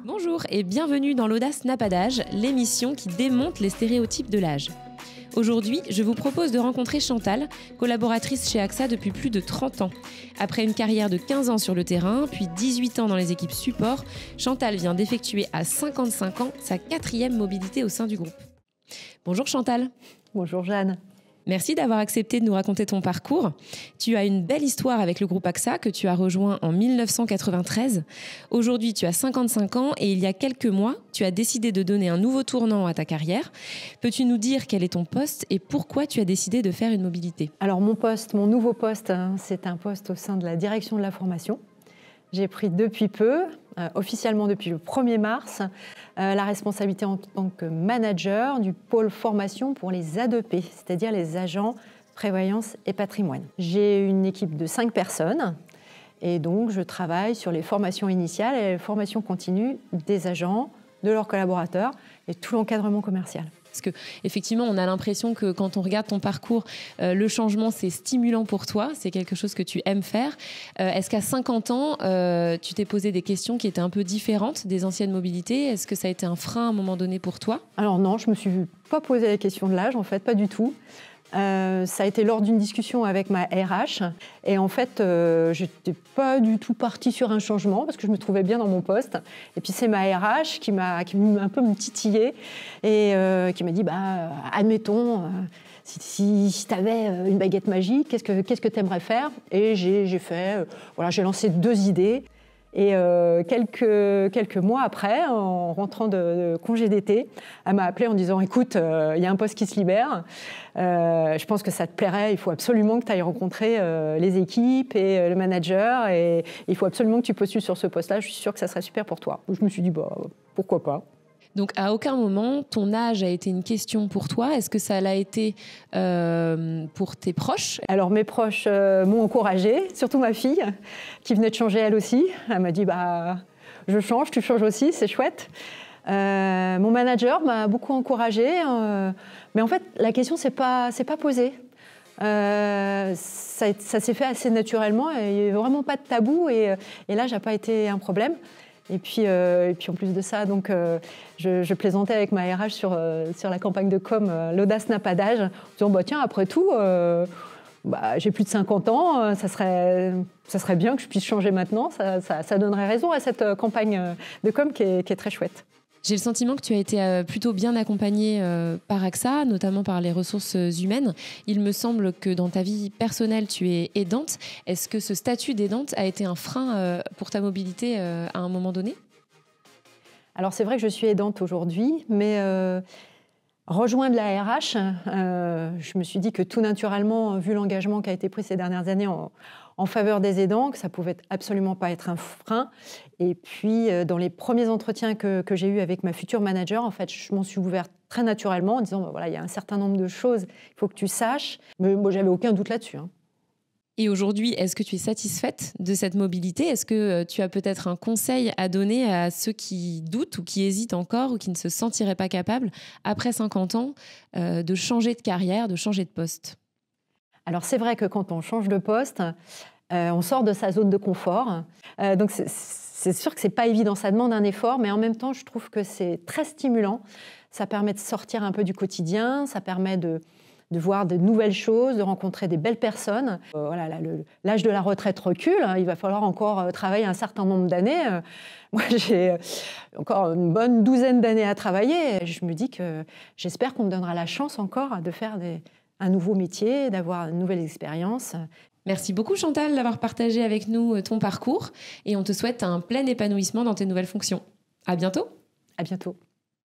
Bonjour et bienvenue dans l'Audace n'a pas d'âge, l'émission qui démonte les stéréotypes de l'âge. Aujourd'hui, je vous propose de rencontrer Chantal, collaboratrice chez AXA depuis plus de 30 ans. Après une carrière de 15 ans sur le terrain, puis 18 ans dans les équipes support, Chantal vient d'effectuer à 55 ans sa 4e mobilité au sein du groupe. Bonjour Chantal. Bonjour Jeanne. Merci d'avoir accepté de nous raconter ton parcours. Tu as une belle histoire avec le groupe AXA que tu as rejoint en 1993. Aujourd'hui, tu as 55 ans et il y a quelques mois, tu as décidé de donner un nouveau tournant à ta carrière. Peux-tu nous dire quel est ton poste et pourquoi tu as décidé de faire une mobilité ? Alors mon nouveau poste, c'est un poste au sein de la direction de la formation. J'ai pris depuis peu, officiellement depuis le 1er mars, la responsabilité en tant que manager du pôle formation pour les A2P, c'est-à-dire les agents prévoyance et patrimoine. J'ai une équipe de 5 personnes et donc je travaille sur les formations initiales et les formations continues des agents, de leurs collaborateurs et tout l'encadrement commercial. Parce qu'effectivement, on a l'impression que quand on regarde ton parcours, le changement, c'est stimulant pour toi, c'est quelque chose que tu aimes faire. Est-ce qu'à 50 ans, tu t'es posé des questions qui étaient un peu différentes des anciennes mobilités ? Est-ce que ça a été un frein à un moment donné pour toi ? Alors non, je ne me suis pas posé la question de l'âge, en fait, pas du tout. Ça a été lors d'une discussion avec ma RH et en fait je n'étais pas du tout partie sur un changement parce que je me trouvais bien dans mon poste et puis c'est ma RH qui m'a un peu me titillé et qui m'a dit admettons si tu avais une baguette magique, qu'est-ce que tu aimerais faire ? Et j'ai lancé 2 idées. Et quelques mois après, en rentrant de congé d'été, elle m'a appelée en disant « Écoute, il y a un poste qui se libère, je pense que ça te plairait, il faut absolument que tu ailles rencontrer les équipes et le manager et il faut absolument que tu postules sur ce poste-là, je suis sûre que ça serait super pour toi. » Je me suis dit « Pourquoi pas ?» Donc, à aucun moment, ton âge a été une question pour toi. Est-ce que ça l'a été pour tes proches ? Alors, mes proches m'ont encouragée, surtout ma fille, qui venait de changer elle aussi. Elle m'a dit « Je change, tu changes aussi, c'est chouette. » Mon manager m'a beaucoup encouragée. Mais en fait, la question s'est pas posée. Ça s'est fait assez naturellement. Il n'y avait vraiment pas de tabou. Et l'âge n'a pas été un problème. Et puis en plus de ça, donc, je plaisantais avec ma RH sur la campagne de com l'audace n'a pas d'âge, en disant tiens, après tout, j'ai plus de 50 ans, ça serait bien que je puisse changer maintenant, ça donnerait raison à cette campagne de com qui est très chouette. J'ai le sentiment que tu as été plutôt bien accompagnée par AXA, notamment par les ressources humaines. Il me semble que dans ta vie personnelle, tu es aidante. Est-ce que ce statut d'aidante a été un frein pour ta mobilité à un moment donné ? Alors c'est vrai que je suis aidante aujourd'hui, mais rejoindre la RH, je me suis dit que tout naturellement, vu l'engagement qui a été pris ces dernières années en faveur des aidants, que ça pouvait absolument pas être un frein. Et puis, dans les premiers entretiens que j'ai eus avec ma future manager, en fait, je m'en suis ouverte très naturellement en disant, il y a un certain nombre de choses, il faut que tu saches. Mais moi, j'avais aucun doute là-dessus. Et aujourd'hui, est-ce que tu es satisfaite de cette mobilité ? Est-ce que tu as peut-être un conseil à donner à ceux qui doutent ou qui hésitent encore ou qui ne se sentiraient pas capables, après 50 ans, de changer de carrière, de changer de poste ? Alors, c'est vrai que quand on change de poste, on sort de sa zone de confort. Donc, c'est sûr que ce n'est pas évident, ça demande un effort, mais en même temps, je trouve que c'est très stimulant. Ça permet de sortir un peu du quotidien, ça permet de voir de nouvelles choses, de rencontrer des belles personnes. L'âge de la retraite recule, il va falloir encore travailler un certain nombre d'années. Moi, j'ai encore une bonne douzaine d'années à travailler. Je me dis que j'espère qu'on me donnera la chance encore de faire un nouveau métier, d'avoir une nouvelle expérience. Merci beaucoup Chantal d'avoir partagé avec nous ton parcours et on te souhaite un plein épanouissement dans tes nouvelles fonctions. À bientôt. À bientôt.